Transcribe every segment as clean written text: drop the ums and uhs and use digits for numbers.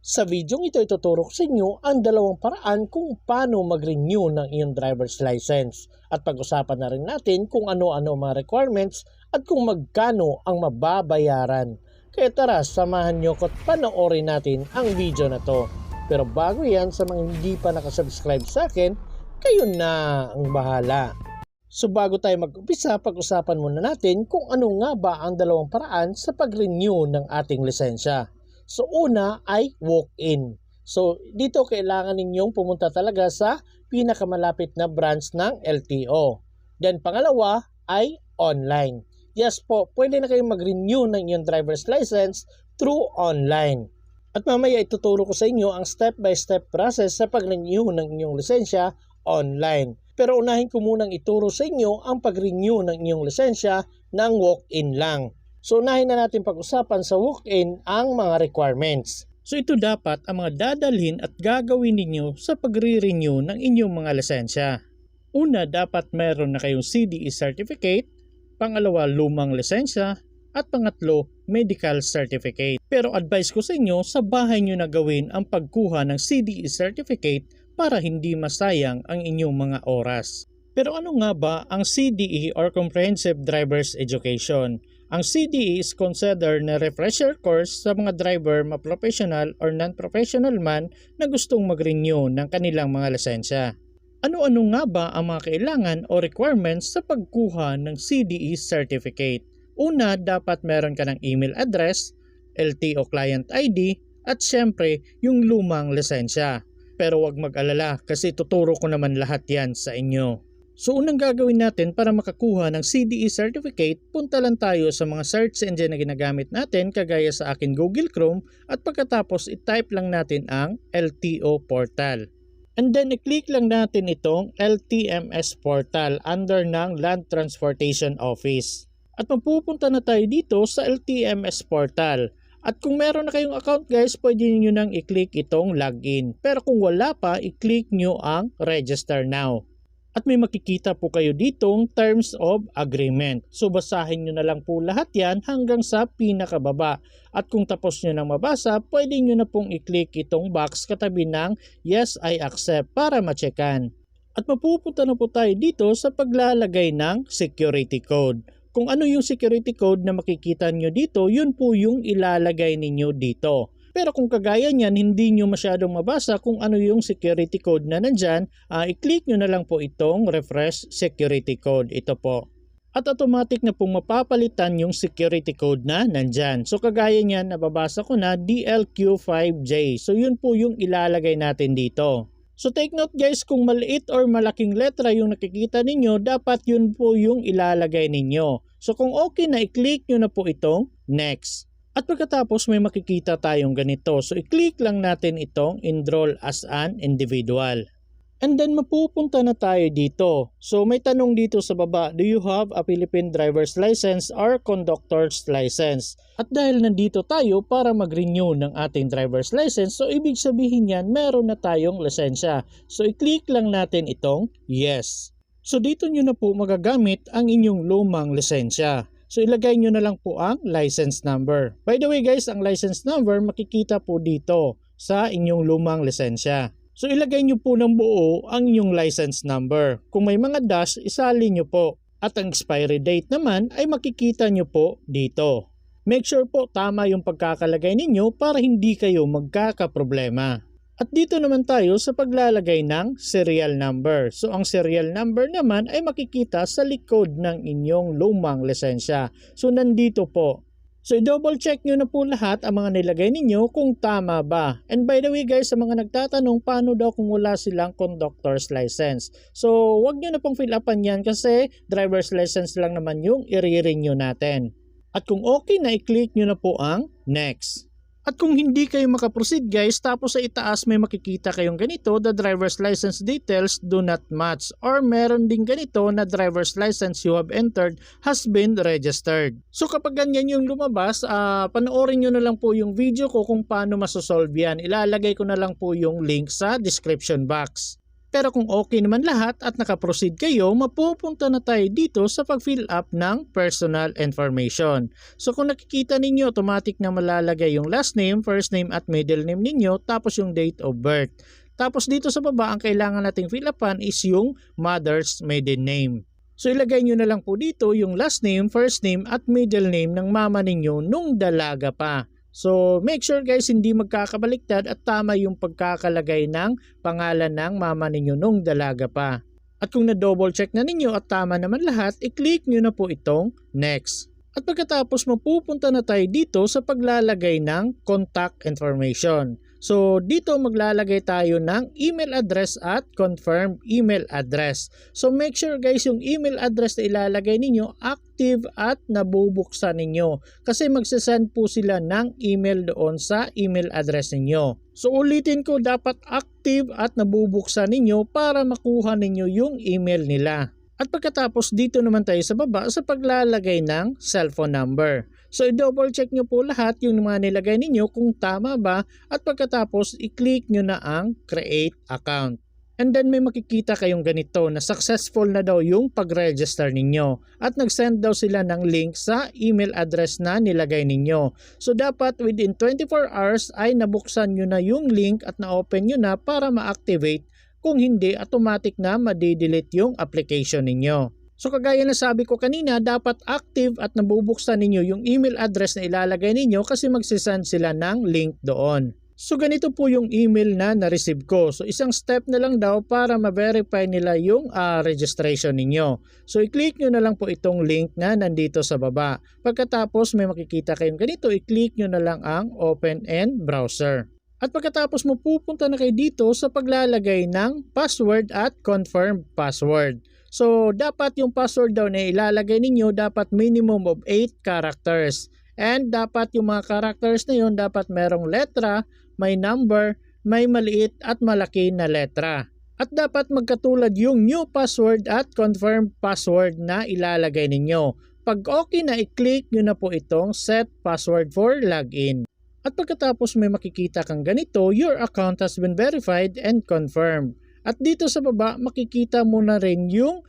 Sa videong ito ituturo ko sa inyo ang dalawang paraan kung paano mag-renew ng iyong driver's license. At pag-usapan na rin natin kung ano-ano mga requirements at kung magkano ang mababayaran. Kaya tara, samahan nyo ko at panoorin natin ang video na to. Pero bago yan, sa mga hindi pa nakasubscribe sa akin, kayo na ang bahala. So bago tayo mag-umpisa, pag-usapan muna natin kung ano nga ba ang dalawang paraan sa pag-renew ng ating lisensya. So una ay walk-in. So dito kailangan ninyong pumunta talaga sa pinakamalapit na branch ng LTO. Then pangalawa ay online. Yes po, pwede na kayong mag-renew ng inyong driver's license through online. At mamaya ituturo ko sa inyo ang step-by-step process sa pag-renew ng inyong lisensya online. Pero unahin ko munang ituro sa inyo ang pag-renew ng inyong lisensya ng walk-in lang. So unahin na natin pag-usapan sa walk-in ang mga requirements. So ito dapat ang mga dadalhin at gagawin ninyo sa pagre-renew ng inyong mga lisensya. Una, dapat meron na kayong CDE certificate. Pangalawa, lumang lisensya. At pangatlo, medical certificate. Pero advice ko sa inyo, sa bahay nyo na gawin ang pagkuha ng CDE certificate para hindi masayang ang inyong mga oras. Pero ano nga ba ang CDE or Comprehensive Driver's Education? Ang CDE is considered na refresher course sa mga driver ma-professional or non-professional man na gustong mag-renew ng kanilang mga lisensya. Ano-ano nga ba ang mga kailangan o requirements sa pagkuha ng CDE certificate? Una, dapat meron ka ng email address, LTO client ID, at syempre yung lumang lisensya. Pero wag mag-alala kasi tuturo ko naman lahat yan sa inyo. So unang gagawin natin para makakuha ng CDE certificate, punta lang tayo sa mga search engine na ginagamit natin kagaya sa akin Google Chrome at pagkatapos i-type lang natin ang LTO portal. And then i-click lang natin itong LTMS portal under ng Land Transportation Office. At mapupunta na tayo dito sa LTMS portal. At kung meron na kayong account guys, pwede niyo nang i-click itong login. Pero kung wala pa, i-click nyo ang register now. At may makikita po kayo ditong terms of agreement. So basahin nyo na lang po lahat yan hanggang sa pinakababa. At kung tapos nyo nang mabasa, pwede nyo na pong i-click itong box katabi ng yes, I accept para ma-checkan. At mapupunta na po tayo dito sa paglalagay ng security code. Kung ano yung security code na makikita nyo dito, yun po yung ilalagay ninyo dito. Pero kung kagaya niyan, hindi nyo masyadong mabasa kung ano yung security code na nandyan, i-click nyo na lang po itong refresh security code. Ito po. At automatic na pong mapapalitan yung security code na nandyan. So kagaya niyan, nababasa ko na DLQ5J. So yun po yung ilalagay natin dito. So take note guys, kung maliit or malaking letra yung nakikita ninyo, dapat yun po yung ilalagay ninyo. So kung okay na, i-click nyo na po itong next. At pagkatapos may makikita tayong ganito. So i-click lang natin itong enroll as an individual. And then mapupunta na tayo dito. So may tanong dito sa baba, do you have a Philippine driver's license or conductor's license? At dahil nandito tayo para mag-renew ng ating driver's license, so ibig sabihin yan, meron na tayong lisensya. So i-click lang natin itong yes. So dito nyo na po magagamit ang inyong lumang lisensya. So ilagay nyo na lang po ang license number. By the way guys, ang license number makikita po dito sa inyong lumang lisensya. So ilagay nyo po ng buo ang inyong license number. Kung may mga dash, isali nyo po. At ang expiry date naman ay makikita nyo po dito. Make sure po tama yung pagkakalagay ninyo para hindi kayo magkakaproblema. At dito naman tayo sa paglalagay ng serial number. So ang serial number naman ay makikita sa likod ng inyong lumang lisensya. So nandito po. So i-double check nyo na po lahat ang mga nilagay ninyo kung tama ba. And by the way guys, sa mga nagtatanong paano daw kung wala silang conductor's license. So wag nyo na pong fill upan yan kasi driver's license lang naman yung i-renew natin. At kung okay na, i-click nyo na po ang next. At kung hindi kayo makaproceed guys, tapos sa itaas may makikita kayong ganito, the driver's license details do not match. Or meron din ganito na driver's license you have entered has been registered. So kapag ganyan yung lumabas, panoorin nyo na lang po yung video ko kung paano masosolve yan. Ilalagay ko na lang po yung link sa description box. Pero kung okay naman lahat at nakaproceed kayo, mapupunta na tayo dito sa pag-fill up ng personal information. So kung nakikita ninyo, automatic na malalagay yung last name, first name at middle name ninyo, tapos yung date of birth. Tapos dito sa baba, ang kailangan nating fill upan is yung mother's maiden name. So ilagay nyo na lang po dito yung last name, first name at middle name ng mama ninyo nung dalaga pa. So make sure guys hindi magkakabaliktad at tama yung pagkakalagay ng pangalan ng mama ninyo nung dalaga pa. At kung na-double check na ninyo at tama naman lahat, i-click nyo na po itong next. At pagkatapos mapupunta na tayo dito sa paglalagay ng contact information. So dito maglalagay tayo ng email address at confirm email address. So make sure guys yung email address na ilalagay ninyo active at nabubuksan ninyo. Kasi magsasend po sila ng email doon sa email address ninyo. So ulitin ko, dapat active at nabubuksan ninyo para makuha ninyo yung email nila. At pagkatapos dito naman tayo sa baba sa paglalagay ng cellphone number. So i-double check nyo po lahat yung mga nilagay ninyo kung tama ba at pagkatapos i-click nyo na ang create account. And then may makikita kayong ganito na successful na daw yung pag-register ninyo at nag-send daw sila ng link sa email address na nilagay ninyo. So dapat within 24 hours ay nabuksan nyo na yung link at na-open nyo na para ma-activate. Kung hindi, automatic na madi-delete yung application ninyo. So kagaya na sabi ko kanina, dapat active at nabubuksan ninyo yung email address na ilalagay ninyo kasi magsisend sila ng link doon. So ganito po yung email na na-receive ko. So isang step na lang daw para ma-verify nila yung registration ninyo. So i-click nyo na lang po itong link na nandito sa baba. Pagkatapos may makikita kayong ganito, i-click nyo na lang ang open and browser. At pagkatapos mo pupunta na kayo dito sa paglalagay ng password at confirm password. So dapat yung password daw na ilalagay ninyo dapat minimum of 8 characters. And dapat yung mga characters na yun dapat merong letra, may number, may maliit at malaki na letra. At dapat magkatulad yung new password at confirm password na ilalagay ninyo. Pag okay na, i-click nyo na po itong set password for login. At pagkatapos may makikita kang ganito, your account has been verified and confirmed. At dito sa baba, makikita mo na rin yung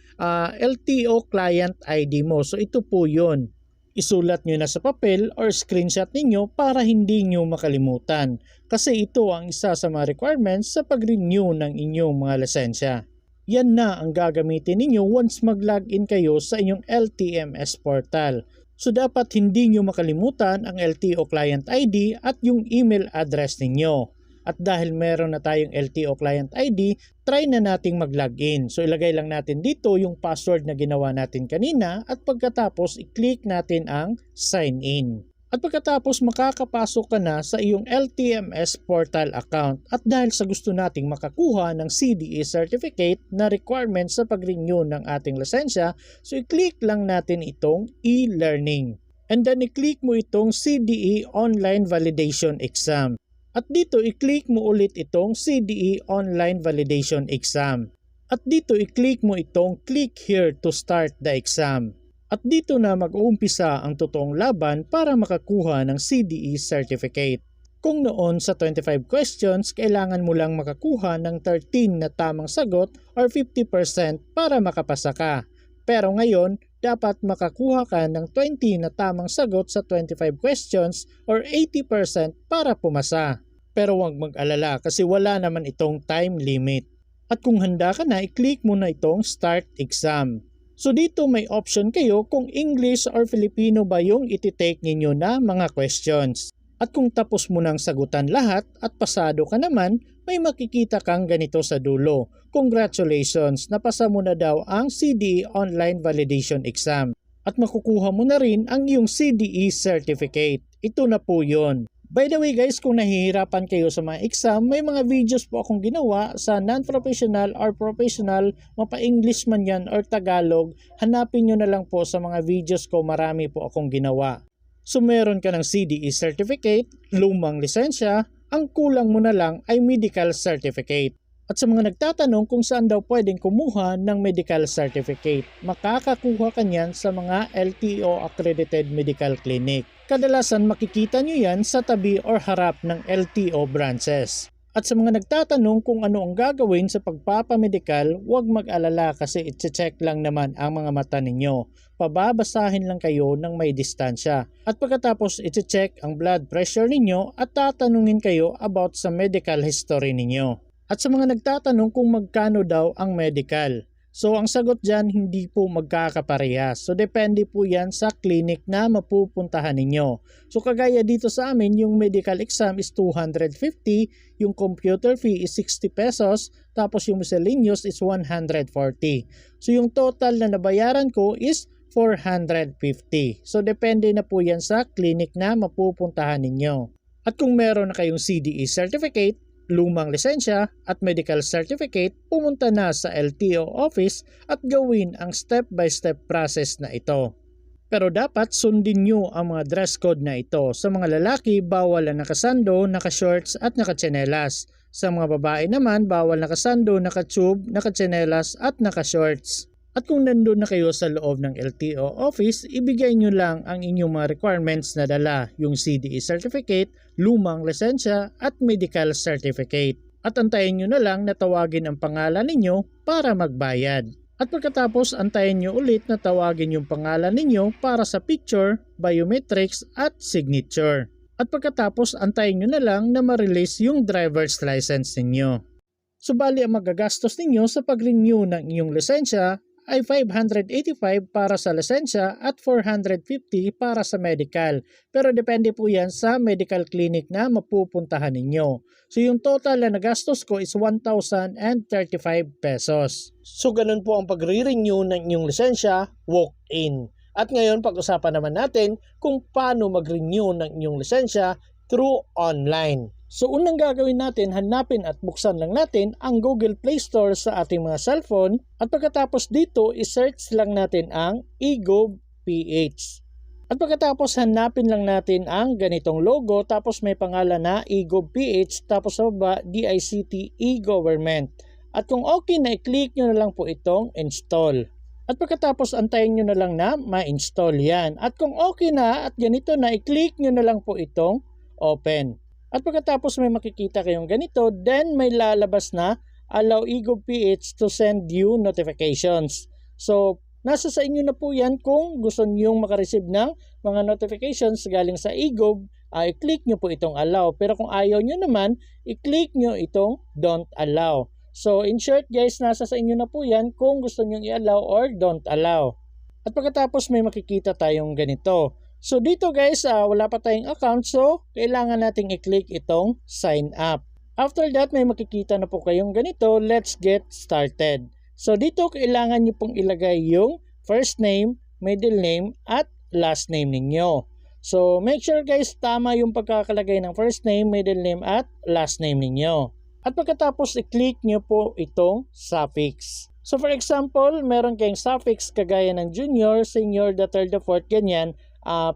LTO client ID mo. So ito po yun. Isulat nyo na sa papel or screenshot ninyo para hindi nyo makalimutan. Kasi ito ang isa sa mga requirements sa pag-renew ng inyong mga lisensya. Yan na ang gagamitin ninyo once mag-login kayo sa inyong LTMS portal. So dapat hindi nyo makalimutan ang LTO client ID at yung email address ninyo. At dahil meron na tayong LTO client ID, try na nating mag-login. So ilagay lang natin dito yung password na ginawa natin kanina at pagkatapos i-click natin ang sign in. At pagkatapos makakapasok ka na sa iyong LTMS portal account. At dahil sa gusto nating makakuha ng CDE certificate na requirement sa pag-renew ng ating lisensya, so i-click lang natin itong e-learning. And then i-click mo itong CDE online validation exam. At dito i-click mo ulit itong CDE Online Validation Exam. At dito i-click mo itong click here to start the exam. At dito na mag-uumpisa ang totoong laban para makakuha ng CDE certificate. Kung noon sa 25 questions, kailangan mo lang makakuha ng 13 na tamang sagot or 50% para makapasa ka. Pero ngayon, dapat makakuha ka ng 20 na tamang sagot sa 25 questions or 80% para pumasa. Pero huwag mag-alala kasi wala naman itong time limit. At kung handa ka na, i-click mo na itong Start Exam. So dito may option kayo kung English or Filipino ba yung iti-take ninyo na mga questions. At kung tapos mo nang sagutan lahat at pasado ka naman, may makikita kang ganito sa dulo. Congratulations, napasa mo na daw ang CDE Online Validation Exam. At makukuha mo na rin ang iyong CDE certificate. Ito na po yun. By the way guys, kung nahihirapan kayo sa mga exam, may mga videos po akong ginawa sa non-professional or professional, mapa-English man yan or Tagalog. Hanapin nyo na lang po sa mga videos ko, marami po akong ginawa. So meron ka ng CDE certificate, lumang lisensya, ang kulang mo na lang ay medical certificate. At sa mga nagtatanong kung saan daw pwedeng kumuha ng medical certificate, makakakuha ka niyan sa mga LTO accredited medical clinic. Kadalasan makikita nyo yan sa tabi or harap ng LTO branches. At sa mga nagtatanong kung ano ang gagawin sa pagpapamedikal, huwag mag-alala kasi i-check lang naman ang mga mata ninyo. Pababasahin lang kayo ng may distansya. At pagkatapos i-check ang blood pressure ninyo at tatanungin kayo about sa medical history ninyo. At sa mga nagtatanong kung magkano daw ang medical. So ang sagot dyan hindi po magkakaparehas. So depende po yan sa clinic na mapupuntahan ninyo. So kagaya dito sa amin yung medical exam is 250, yung computer fee is 60 pesos, tapos yung miscellaneous is 140. So yung total na nabayaran ko is 450. So depende na po yan sa clinic na mapupuntahan ninyo. At kung meron na kayong CDE certificate, lumang lisensya at medical certificate, pumunta na sa LTO office at gawin ang step-by-step process na ito. Pero dapat sundin nyo ang mga dress code na ito. Sa mga lalaki, bawal na nakasando, nakashorts at nakatsinelas. Sa mga babae naman, bawal nakasando, nakatube, nakatsinelas at nakashorts. At kung nandun na kayo sa loob ng LTO office, ibigay nyo lang ang inyong mga requirements na dala, yung CDE certificate, lumang lisensya at medical certificate. At antayin nyo na lang na tawagin ang pangalan ninyo para magbayad. At pagkatapos antayin nyo ulit na tawagin yung pangalan ninyo para sa picture, biometrics at signature. At pagkatapos antayin nyo na lang na ma-release yung driver's license ninyo. Subali ang magagastos ninyo sa pag-renew ng inyong lisensya ay 585 para sa lisensya at 450 para sa medical. Pero depende po yan sa medical clinic na mapupuntahan ninyo. So yung total na nagastos ko is 1,035 pesos. So ganun po ang pagre-renew ng inyong lisensya, walk-in. At ngayon pag-usapan naman natin kung paano mag-renew ng inyong lisensya through online. So unang gagawin natin, hanapin at buksan lang natin ang Google Play Store sa ating mga cellphone at pagkatapos dito, i-search lang natin ang eGov.ph. At pagkatapos hanapin lang natin ang ganitong logo tapos may pangalan na eGov.ph tapos sa baba DICT e-Government. At kung okay na i-click nyo na lang po itong install. At pagkatapos antayin nyo na lang na ma-install yan. At kung okay na at ganito na, i-click nyo na lang po itong open. At pagkatapos may makikita kayong ganito, then may lalabas na allow eGov.ph to send you notifications. So, nasa sa inyo na po yan kung gusto nyo makareceive ng mga notifications galing sa eGov, i-click nyo po itong allow. Pero kung ayaw nyo naman, i-click nyo itong don't allow. So, in short guys, nasa sa inyo na po yan kung gusto nyo i-allow or don't allow. At pagkatapos may makikita tayong ganito. So dito guys, wala pa tayong account so kailangan nating i-click itong sign up. After that may makikita na po kayong ganito, let's get started. So dito kailangan nyo pong ilagay yung first name, middle name at last name ninyo. So make sure guys tama yung pagkakalagay ng first name, middle name at last name ninyo. At pagkatapos i-click nyo po itong suffix. So for example, meron kayong suffix kagaya ng junior, senior, the third, the fourth, ganyan.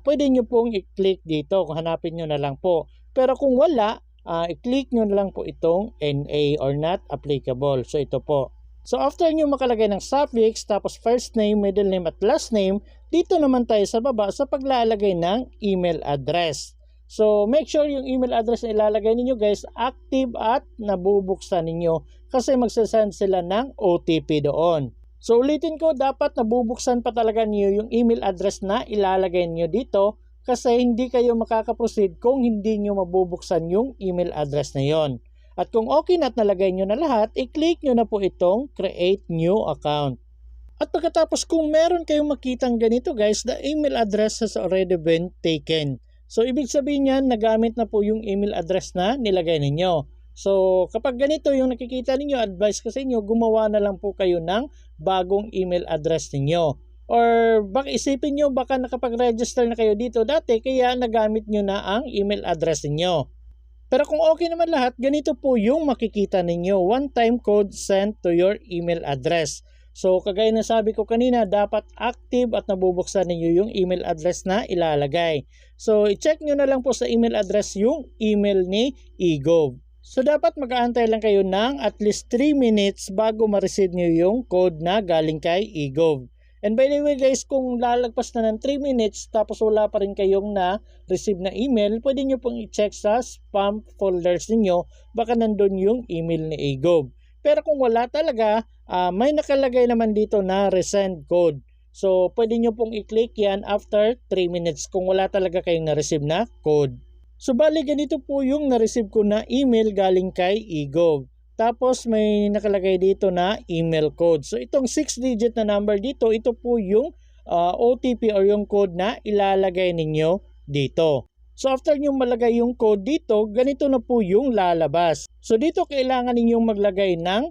Pwede nyo pong i-click dito kung hanapin nyo na lang po. Pero kung wala, i-click nyo na lang po itong NA or not applicable. So ito po. So after nyo makalagay ng suffix, tapos first name, middle name at last name, dito naman tayo sa baba sa paglalagay ng email address. So make sure yung email address na ilalagay ninyo guys, active at nabubuksan ninyo kasi magsasend sila ng OTP doon. So ulitin ko, dapat nabubuksan pa talaga niyo yung email address na ilalagay niyo dito kasi hindi kayo makakaproceed kung hindi niyo mabubuksan yung email address na yon. At kung okay na at nalagay niyo na lahat, i-click niyo na po itong create new account. At pagkatapos kung meron kayong makitang ganito guys, the email address has already been taken. So ibig sabihin niyan, nagamit na po yung email address na nilagay ninyo. So kapag ganito yung nakikita ninyo, advice ko sa inyo, gumawa na lang po kayo ng bagong email address ninyo. Or baka isipin nyo, baka nakapag-register na kayo dito dati, kaya nagamit nyo na ang email address ninyo. Pero kung okay naman lahat, ganito po yung makikita ninyo. One-time code sent to your email address. So kagaya na sabi ko kanina, dapat active at nabubuksan ninyo yung email address na ilalagay. So i-check nyo na lang po sa email address yung email ni eGov. So dapat mag-aantay lang kayo ng at least 3 minutes bago ma-receive nyo yung code na galing kay eGov. And by the way guys, kung lalagpas na ng 3 minutes tapos wala pa rin kayong na-receive na email, pwede nyo pong i-check sa spam folders ninyo, baka nandun yung email ni Agob. Pero kung wala talaga, may nakalagay naman dito na resend code. So pwede nyo pong i-click yan after 3 minutes kung wala talaga kayong na-receive na code. So bali ganito po yung na-receive ko na email galing kay Agob. Tapos may nakalagay dito na email code. So itong 6-digit na number dito, ito po yung OTP or yung code na ilalagay ninyo dito. So after nyo malagay yung code dito, ganito na po yung lalabas. So dito kailangan ninyong maglagay ng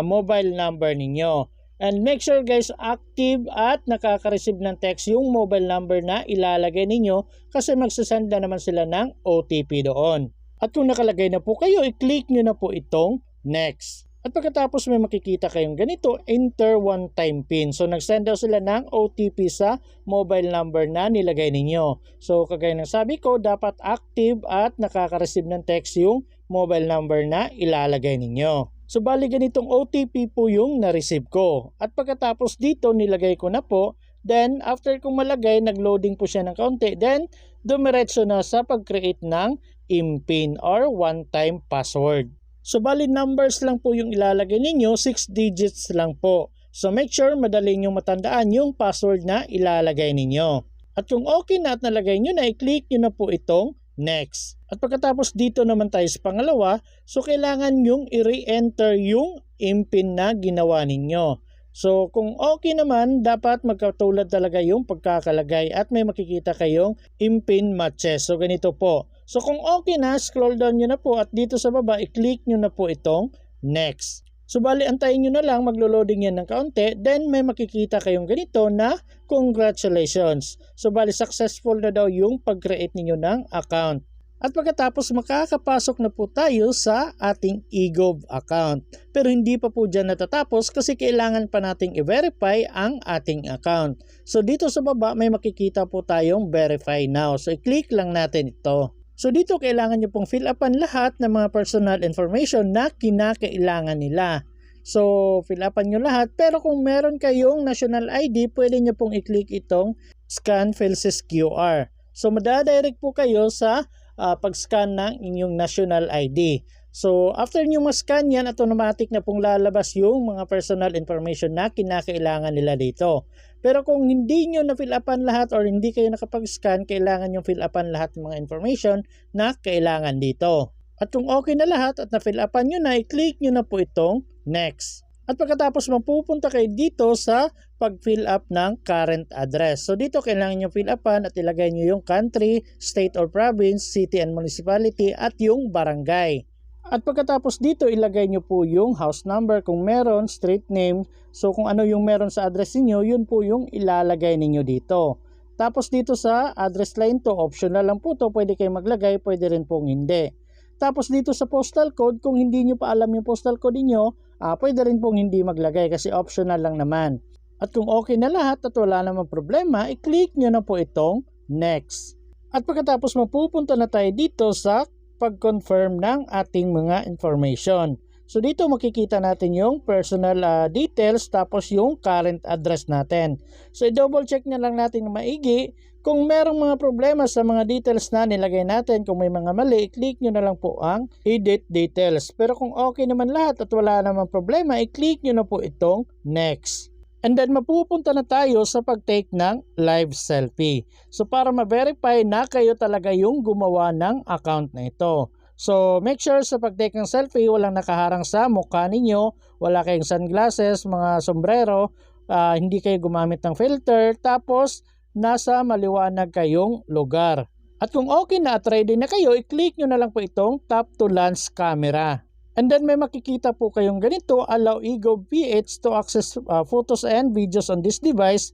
mobile number ninyo. And make sure guys, active at nakaka-receive ng text yung mobile number na ilalagay ninyo kasi magsasend na naman sila ng OTP doon. At kung nakalagay na po kayo, i-click nyo na po itong next. At pagkatapos may makikita kayong ganito, enter one-time PIN. So nag-send daw sila ng OTP sa mobile number na nilagay ninyo. So kagaya ng sabi ko, dapat active at nakaka-receive ng text yung mobile number na ilalagay ninyo. So bali ganitong OTP po yung na-receive ko. At pagkatapos dito nilagay ko na po. Then after kong malagay, nag-loading po siya ng kaunti. Then dumiretso na sa pag-create ng IMPIN or one-time password. So bali numbers lang po yung ilalagay ninyo, 6 digits lang po. So make sure madali nyo matandaan yung password na ilalagay ninyo. At kung okay na at nalagay nyo na, i-click nyo na po itong next. At pagkatapos dito naman tayo sa pangalawa, so kailangan yung i-re-enter yung IMPIN na ginawa ninyo. So kung okay naman, dapat magkatulad talaga yung pagkakalagay at may makikita kayong IMPIN matches. So ganito po. So kung okay na, scroll down nyo na po at dito sa baba, i-click nyo na po itong next. So bali, antayin nyo na lang, maglo-loading yan ng kaunti, then may makikita kayong ganito na congratulations. So bali, successful na daw yung pag-create ninyo ng account. At pagkatapos makakapasok na po tayo sa ating Agob account. Pero hindi pa po dyan natatapos kasi kailangan pa nating i-verify ang ating account. So dito sa baba may makikita po tayong verify now. So i-click lang natin ito. So dito kailangan nyo pong fill upan lahat ng mga personal information na kinakailangan nila. So fill upan nyo lahat, pero kung meron kayong national ID, pwede nyo pong i-click itong scan Philsys QR. So madadirect po kayo sa pag-scan ng inyong national ID. So after nyo ma-scan yan, automatic na pong lalabas yung mga personal information na kinakailangan nila dito. Pero kung hindi nyo na-fill upan lahat or hindi kayo nakapag-scan, kailangan nyo fill upan lahat ng mga information na kailangan dito. At kung okay na lahat at na-fill upan nyo na, i-click nyo na po itong next. At pagkatapos mapupunta kayo dito sa pag-fill up ng current address. So dito kailangan nyo fill upan at ilagay nyo yung country, state or province, city and municipality at yung barangay. At pagkatapos dito ilagay nyo po yung house number kung meron, street name. So kung ano yung meron sa address niyo, yun po yung ilalagay ninyo dito. Tapos dito sa address line to, optional lang po to, pwede kayo maglagay, pwede rin pong hindi. Tapos dito sa postal code, kung hindi nyo pa alam yung postal code niyo, pwede rin pong hindi maglagay kasi optional lang naman. At kung okay na lahat at wala namang problema, i-click nyo na po itong next. At pagkatapos mapupunta na tayo dito sa pag-confirm ng ating mga information. So dito makikita natin yung personal details tapos yung current address natin. So i-double check na lang natin na maigi. Kung merong mga problema sa mga details na nilagay natin, kung may mga mali, i-click nyo na lang po ang edit details. Pero kung okay naman lahat at wala namang problema, i-click nyo na po itong next. And then mapupunta na tayo sa pag-take ng live selfie. So para ma-verify na kayo talaga yung gumawa ng account na ito. So make sure sa pag-take ng selfie, walang nakaharang sa mukha ninyo, wala kayong sunglasses, mga sombrero, hindi kayo gumamit ng filter, tapos nasa maliwanag kayong lugar. At kung okay na at ready na kayo, i-click nyo na lang po itong top to lens camera. And then may makikita po kayong ganito, allow Agob PH to access photos and videos on this device.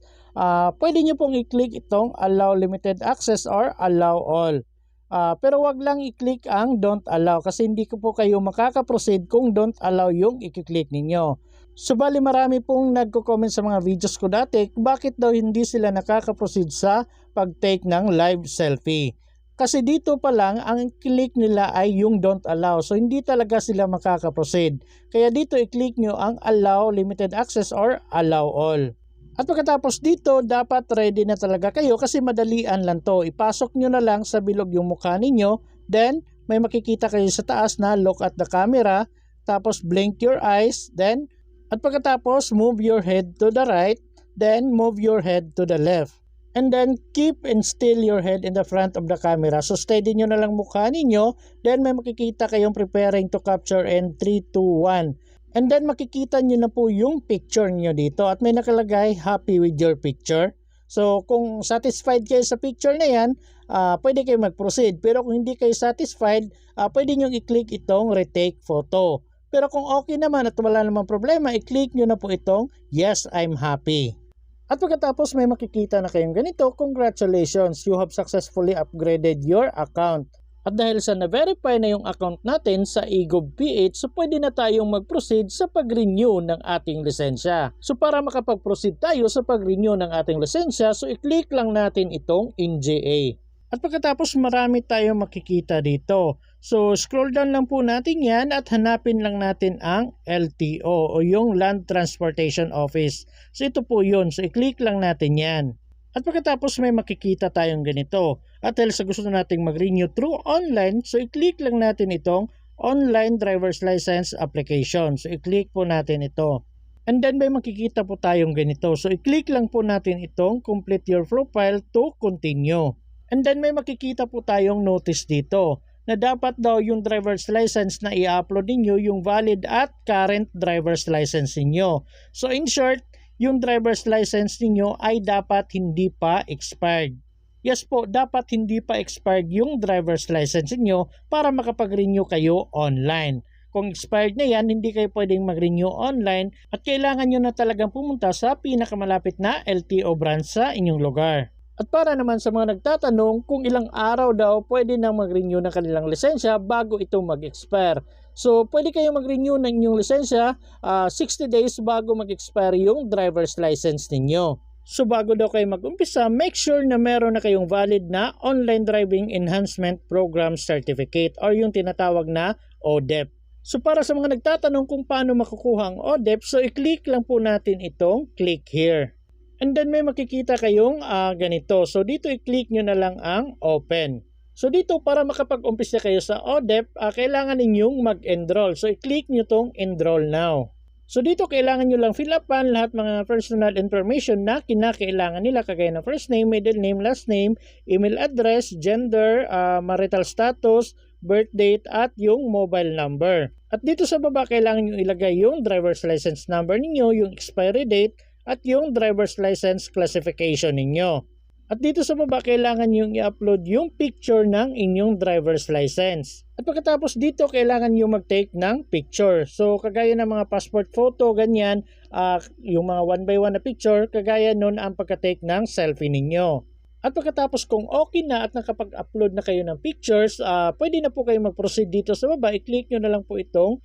Pwede nyo pong i-click itong allow limited access or allow all. Pero wag lang i-click ang don't allow kasi hindi ko po kayo makaka-proceed kung don't allow yung i-click ninyo. So bali marami pong nagko-comment sa mga videos ko dati bakit daw hindi sila nakaka-proceed sa pag-take ng live selfie. Kasi dito pa lang ang click nila ay yung don't allow. So hindi talaga sila makaka-proceed. Kaya dito i-click nyo ang allow limited access or allow all. At pagkatapos dito, dapat ready na talaga kayo kasi madalian lang to. Ipasok nyo na lang sa bilog yung mukha ninyo. Then, may makikita kayo sa taas na look at the camera. Tapos, blink your eyes. Then, at pagkatapos, move your head to the right. Then, move your head to the left. And then, keep and still your head in the front of the camera. So, steady nyo na lang mukha ninyo. Then, may makikita kayong preparing to capture in 3, 2, 1. And then makikita nyo na po yung picture nyo dito at may nakalagay happy with your picture. So kung satisfied kayo sa picture na yan, pwede kayo mag-proceed. Pero kung hindi kayo satisfied, pwede nyo i-click itong retake photo. Pero kung okay naman at wala namang problema, i-click nyo na po itong yes, I'm happy. At pagkatapos may makikita na kayong ganito, congratulations, you have successfully upgraded your account. At dahil sa na-verify na yung account natin sa eGov.ph, so pwede na tayong mag-proceed sa pag-renew ng ating lisensya. So para makapag-proceed tayo sa pag-renew ng ating lisensya, so i-click lang natin itong NJA. At pagkatapos marami tayong makikita dito. So scroll down lang po natin yan at hanapin lang natin ang LTO o yung Land Transportation Office. So ito po yun. So i-click lang natin yan. At pagkatapos may makikita tayong ganito. At dahil sa gusto nating mag-renew through online, so i-click lang natin itong Online Driver's License Application. So i-click po natin ito. And then may makikita po tayong ganito. So i-click lang po natin itong Complete Your Profile to Continue. And then may makikita po tayong notice dito na dapat daw yung driver's license na i-upload ninyo yung valid at current driver's license ninyo. So in short, yung driver's license ninyo ay dapat hindi pa expired. Yes po, dapat hindi pa expired yung driver's license niyo para makapag-renew kayo online. Kung expired na yan, hindi kayo pwedeng mag-renew online at kailangan nyo na talagang pumunta sa pinakamalapit na LTO branch sa inyong lugar. At para naman sa mga nagtatanong kung ilang araw daw pwede nang mag-renew ng kanilang lisensya bago ito mag-expire. So pwede kayo mag-renew ng inyong lisensya 60 days bago mag-expire yung driver's license ninyo. So bago daw kayo mag-umpisa, make sure na meron na kayong valid na Online Driving Enhancement Program Certificate or yung tinatawag na ODEP. So para sa mga nagtatanong kung paano makukuha ang ODEP, so i-click lang po natin itong click here. And then may makikita kayong ganito. So dito i-click nyo na lang ang open. So dito para makapag-umpisa kayo sa ODEP, kailangan ninyong mag-enroll. So i-click nyo tong enroll now. So dito kailangan nyo lang fill upan lahat mga personal information na kinakailangan nila kagaya ng first name, middle name, last name, email address, gender, marital status, birth date at yung mobile number. At dito sa baba kailangan nyo ilagay yung driver's license number ninyo, yung expiry date at yung driver's license classification ninyo. At dito sa baba, kailangan nyo i-upload yung picture ng inyong driver's license. At pagkatapos dito, kailangan nyo mag-take ng picture. So, kagaya ng mga passport photo, ganyan, yung mga 1 by 1 na picture, kagaya nun ang pagka-take ng selfie ninyo. At pagkatapos kung okay na at nakapag-upload na kayo ng pictures, pwede na po kayo mag-proceed dito sa baba. I-click nyo na lang po itong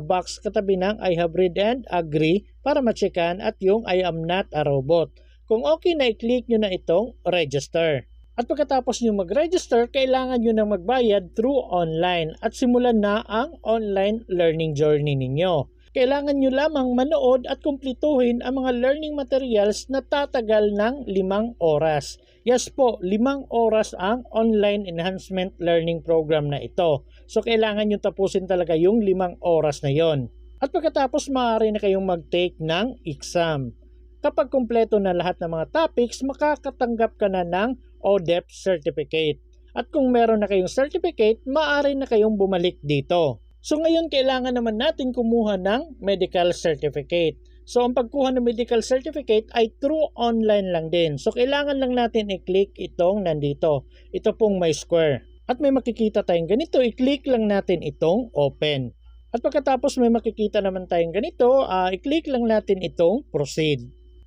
box katabi ng I have read and agree para ma-checkan at yung I am not a robot. Kung okay na, i-click nyo na itong register. At pagkatapos nyo mag-register, kailangan nyo na magbayad through online at simulan na ang online learning journey ninyo. Kailangan nyo lamang manood at kumplituhin ang mga learning materials na tatagal ng 5 oras. Yes po, 5 oras ang online enhancement learning program na ito. So kailangan nyo tapusin talaga yung 5 oras na yon. At pagkatapos maaari na kayong mag-take ng exam. Kapag kumpleto na lahat ng mga topics, makakatanggap ka na ng ODEP certificate. At kung meron na kayong certificate, maaari na kayong bumalik dito. So ngayon kailangan naman natin kumuha ng medical certificate. So ang pagkuha ng medical certificate ay through online lang din. So kailangan lang natin i-click itong nandito. Ito pong may square. At may makikita tayong ganito, i-click lang natin itong open. At pagkatapos may makikita naman tayong ganito, i-click lang natin itong proceed.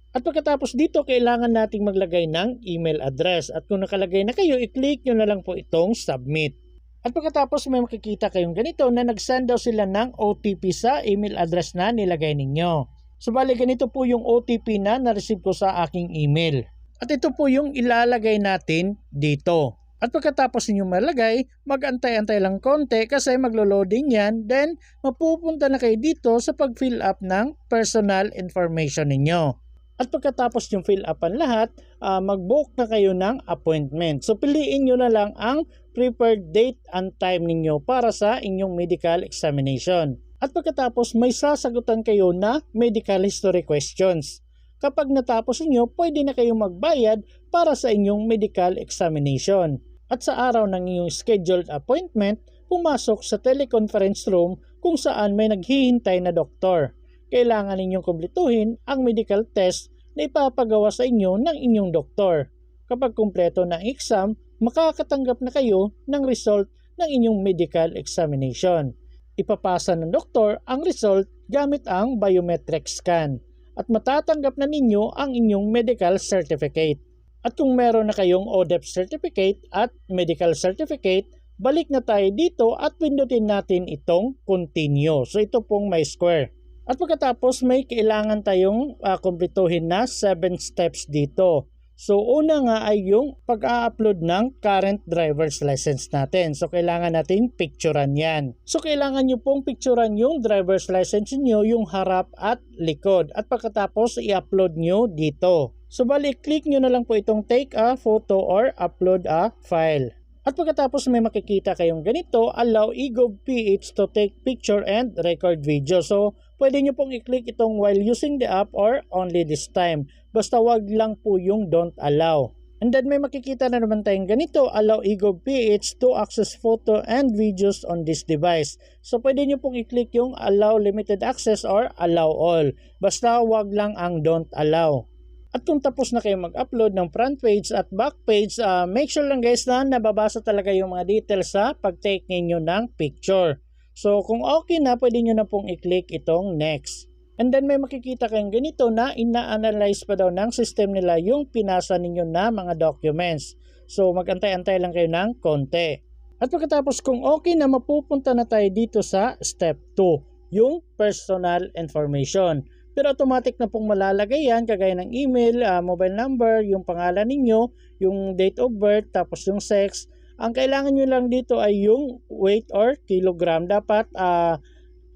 At pagkatapos dito, kailangan nating maglagay ng email address. At kung nakalagay na kayo, i-click nyo na lang po itong submit. At pagkatapos may makikita kayong ganito na nag-send daw sila ng OTP sa email address na nilagay ninyo. So bali ganito po yung OTP na na-receive ko sa aking email. At ito po yung ilalagay natin dito. At pagkatapos ninyo malagay, mag-antay-antay lang konti kasi maglo-loading yan. Then mapupunta na kayo dito sa pag-fill up ng personal information ninyo. At pagkatapos yung fill upan lahat, mag-book na kayo ng appointment. So piliin nyo na lang ang preferred date and time ninyo para sa inyong medical examination. At pagkatapos may sasagutan kayo na medical history questions. Kapag natapos niyo, pwede na kayong magbayad para sa inyong medical examination. At sa araw ng inyong scheduled appointment, pumasok sa teleconference room kung saan may naghihintay na doktor. Kailangan ninyong kumpletuhin ang medical test na ipapagawa sa inyo ng inyong doktor. Kapag kumpleto na ang exam, makakatanggap na kayo ng result ng inyong medical examination. Ipapasa ng doktor ang result gamit ang biometric scan at matatanggap na ninyo ang inyong medical certificate. At kung meron na kayong ODEP certificate at medical certificate, balik na tayo dito at pindutin natin itong continue. So ito pong may square. At pagkatapos may kailangan tayong kumpletuhin na 7 steps dito. So una nga ay yung pag-a-upload ng current driver's license natin. So kailangan natin picturean yan. So kailangan nyo pong picturean yung driver's license nyo, yung harap at likod. At pagkatapos i-upload nyo dito. So bali, click nyo na lang po itong take a photo or upload a file. At pagkatapos may makikita kayong ganito, allow eGov.ph to take picture and record video. So pwede nyo pong i-click itong while using the app or only this time. Basta wag lang po yung don't allow. And then may makikita na naman tayong ganito, allow eGov.ph to access photo and videos on this device. So pwede nyo pong i-click yung allow limited access or allow all. Basta wag lang ang don't allow. At kung tapos na kayo mag-upload ng front page at back page, make sure lang guys na nababasa talaga yung mga details sa pag-take ninyo ng picture. So kung okay na, pwede nyo na pong i-click itong next. And then may makikita kayong ganito na ina-analyze pa daw ng system nila yung pinasa ninyo na mga documents. So mag-antay-antay lang kayo ng konti. At pagkatapos kung okay na, mapupunta na tayo dito sa step 2, yung personal information. Pero automatic na pong malalagay yan kagaya ng email, mobile number, yung pangalan ninyo, yung date of birth, tapos yung sex. Ang kailangan nyo lang dito ay yung weight or kilogram. Dapat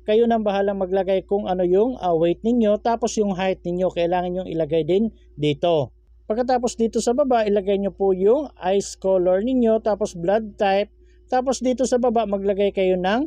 kayo nang bahalang maglagay kung ano yung weight ninyo, tapos yung height ninyo kailangan nyo ilagay din dito. Pagkatapos dito sa baba, ilagay nyo po yung eyes color ninyo, tapos blood type. Tapos dito sa baba, maglagay kayo ng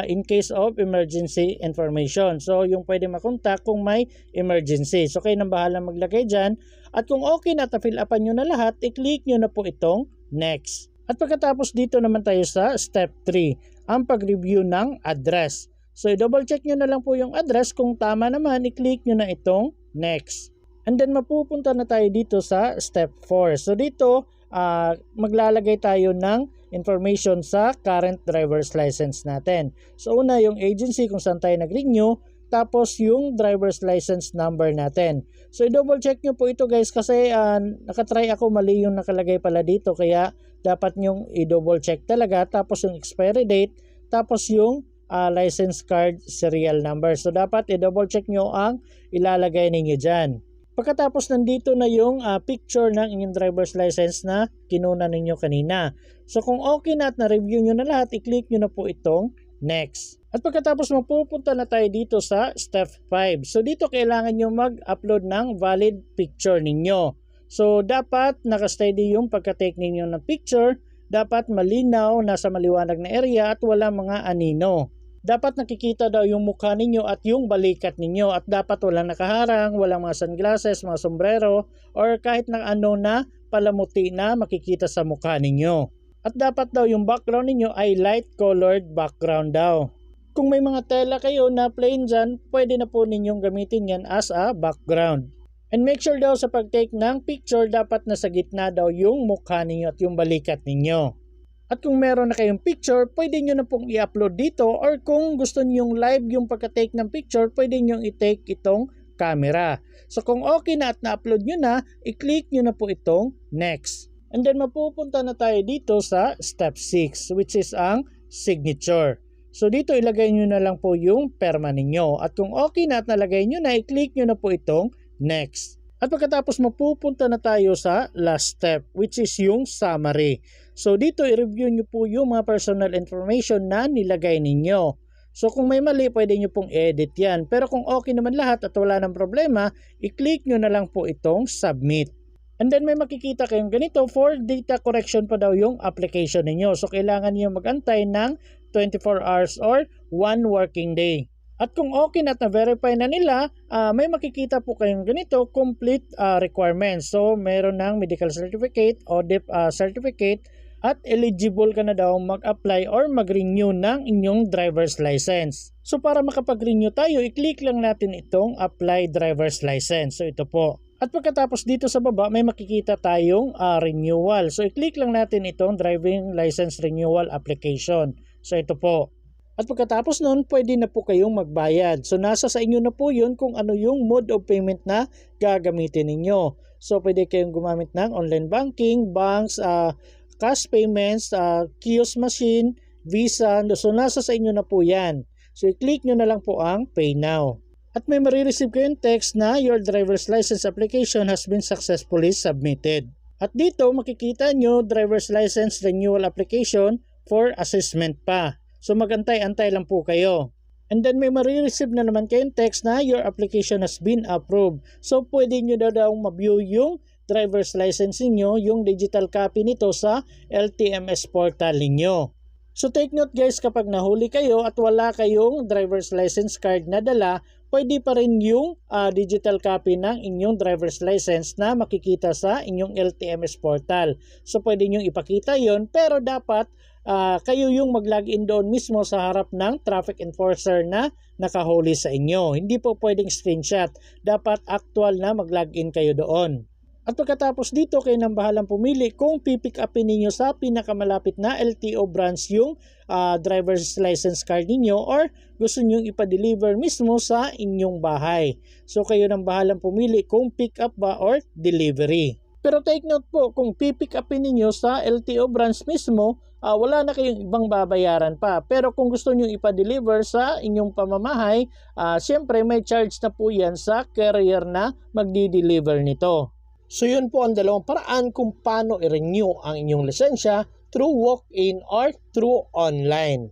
in case of emergency information. So yung pwede makontak kung may emergency. So kayo nang bahala maglagay dyan. At kung okay na, fill upan nyo na lahat, i-click nyo na po itong next. At pagkatapos dito naman tayo sa step 3, ang pag-review ng address. So i-double check nyo na lang po yung address. Kung tama naman, i-click nyo na itong next. And then mapupunta na tayo dito sa step 4. So dito, maglalagay tayo ng information sa current driver's license natin. So una yung agency kung saan tayo nag-renew, tapos yung driver's license number natin. So i-double check nyo po ito guys kasi nakatry ako, mali yung nakalagay pala dito, kaya dapat nyong i-double check talaga. Tapos yung expiry date, tapos yung license card serial number. So dapat i-double check nyo ang ilalagay ninyo dyan. Pagkatapos nandito na yung picture ng inyong driver's license na kinuna ninyo kanina. So kung okay na at na-review nyo na lahat, i-click nyo na po itong next. At pagkatapos mapupunta na tayo dito sa step 5. So dito kailangan nyo mag-upload ng valid picture ninyo. So dapat naka-steady yung pagka-take ninyo ng picture. Dapat malinaw, nasa maliwanag na area at wala mga anino. Dapat nakikita daw yung mukha ninyo at yung balikat ninyo at dapat walang nakaharang, walang mga sunglasses, mga sombrero or kahit na ano na palamuti na makikita sa mukha ninyo. At dapat daw yung background ninyo ay light colored background daw. Kung may mga tela kayo na plain dyan, pwede na po ninyong gamitin yan as a background. And make sure daw sa pag-take ng picture, dapat nasa gitna daw yung mukha ninyo at yung balikat ninyo. At kung meron na kayong picture, pwede nyo na pong i-upload dito or kung gusto nyo live yung pagka-take ng picture, pwede nyo i-take itong camera. So kung okay na at na-upload nyo na, i-click nyo na po itong next. And then mapupunta na tayo dito sa step 6 which is ang signature. So dito ilagay nyo na lang po yung perma ninyo. At kung okay na at nalagay nyo na, i-click nyo na po itong next. At pagkatapos mapupunta na tayo sa last step which is yung summary. So dito i-review nyo po yung mga personal information na nilagay ninyo. So kung may mali, pwede nyo pong edit yan. Pero kung okay naman lahat at wala ng problema, i-click nyo na lang po itong submit. And then may makikita kayong ganito, for data correction pa daw yung application ninyo. So kailangan nyo mag-antay ng 24 hours or 1 working day. At kung okay na at na-verify na nila, may makikita po kayong ganito, complete requirements. So meron ng medical certificate, ODIP certificate, at eligible ka na daw mag-apply or mag-renew ng inyong driver's license. So para makapag-renew tayo, i-click lang natin itong apply driver's license. So ito po. At pagkatapos dito sa baba, may makikita tayong renewal. So i-click lang natin itong driving license renewal application. So ito po. At pagkatapos nun, pwede na po kayong magbayad. So nasa sa inyo na po yun kung ano yung mode of payment na gagamitin ninyo. So pwede kayong gumamit ng online banking, banks, cash payments, kiosk machine, Visa. So nasa sa inyo na po yan. So i-click nyo na lang po ang Pay Now. At may marireceive kayong text na your driver's license application has been successfully submitted. At dito makikita nyo driver's license renewal application for assessment pa. So magantay-antay lang po kayo. And then may marireceive na naman kayong text na your application has been approved. So pwede nyo daw ma-view yung driver's license niyo, yung digital copy nito sa LTMS portal niyo. So take note guys, kapag nahuli kayo at wala kayong driver's license card na dala, pwede pa rin yung digital copy ng inyong driver's license na makikita sa inyong LTMS portal. So pwede nyo ipakita yon, pero dapat kayo yung mag-login doon mismo sa harap ng traffic enforcer na nakahuli sa inyo. Hindi po pwedeng screenshot. Dapat actual na mag-login kayo doon. At pagkatapos dito, kayo nang bahalang pumili kung pipick upin ninyo sa pinakamalapit na LTO branch yung driver's license card ninyo or gusto nyo ipa-deliver mismo sa inyong bahay. So kayo nang bahalang pumili kung pick up ba or delivery. Pero take note po, kung pipick upin ninyo sa LTO branch mismo, wala na kayong ibang babayaran pa. Pero kung gusto nyo ipa-deliver sa inyong pamamahay, syempre may charge na po yan sa carrier na magdi-deliver nito. So yun po ang dalawang paraan kung paano i-renew ang inyong lisensya through walk-in or through online.